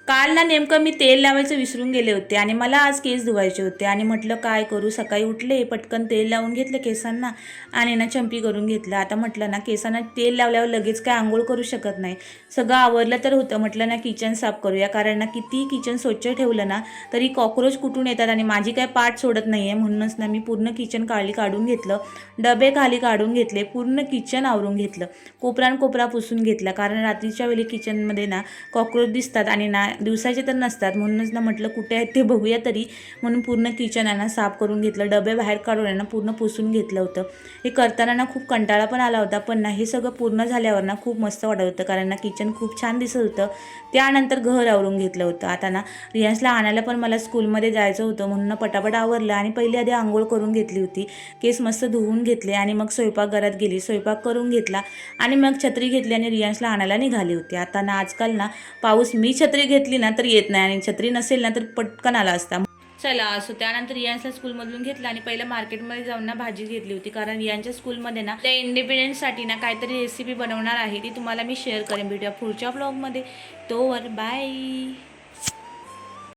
काल ना नेमकं मी तेल लावायचं विसरून गेले होते आणि मला आज केस धुवायचे होते आणि म्हटलं काय करू, सकाळी उठले पटकन तेल लावून घेतलं केसांना आणि ना चंपी करून घेतलं. आता म्हटलं ना केसांना तेल लावल्यावर लगेच काय आंघोळ करू शकत नाही, सगळं आवरलं तर होतं. म्हटलं ना किचन साफ करूया, कारण ना किती किचन स्वच्छ ठेवलं ना तरी कॉक्रोच कुठून येतात आणि माझी काय पाठ सोडत नाही आहे. म्हणूनच ना मी पूर्ण किचन काढून घेतलं, डबे खाली काढून घेतले, पूर्ण किचन आवरून घेतलं, कोपरा पुसून घेतला, कारण रात्रीच्या वेळी किचनमध्ये ना कॉक्रोच दिसतात आणि ना दिवसाचे तर नसतात. म्हणूनच ना म्हटलं कुठे आहेत ते बघूया तरी, म्हणून पूर्ण किचन आहे ना साफ करून घेतलं, डबे बाहेर काढून आहे ना पूर्ण पुसून घेतलं होतं. हे करताना ना खूप कंटाळा पण आला होता, पण ना हे सगळं पूर्ण झाल्यावर ना खूप मस्त वाटत होतं, कारण ना किचन खूप छान दिसत होतं. त्यानंतर घर आवरून घेतलं होतं. आता ना रियांशला आणायला पण मला स्कूलमध्ये जायचं होतं, म्हणून पटापट आवरलं आणि पहिली आधी आंघोळ करून घेतली होती, केस मस्त धुवून घेतले आणि मग स्वयंपाकघरात गेली, स्वयंपाक करून घेतला आणि मग छत्री घेतली आणि रियांशला आणायला निघाली होती. आता ना आजकाल ना पाऊस, मी छत्री घेतली ना तर येत नाही आणि छत्री नसेल ना तर पटकन आला असता. चला असो. त्यानंतर रियांशला स्कूलमधून घेतलं आणि पहिलं मार्केटमध्ये जाऊन ना भाजी घेतली होती, कारण रियांच्या स्कूलमध्ये ना त्या इंडिपेंडन्ससाठी ना काहीतरी रेसिपी बनवणार आहे, ती तुम्हाला मी शेअर करेन. भेटूया पुढच्या ब्लॉगमध्ये. तोवर बाय.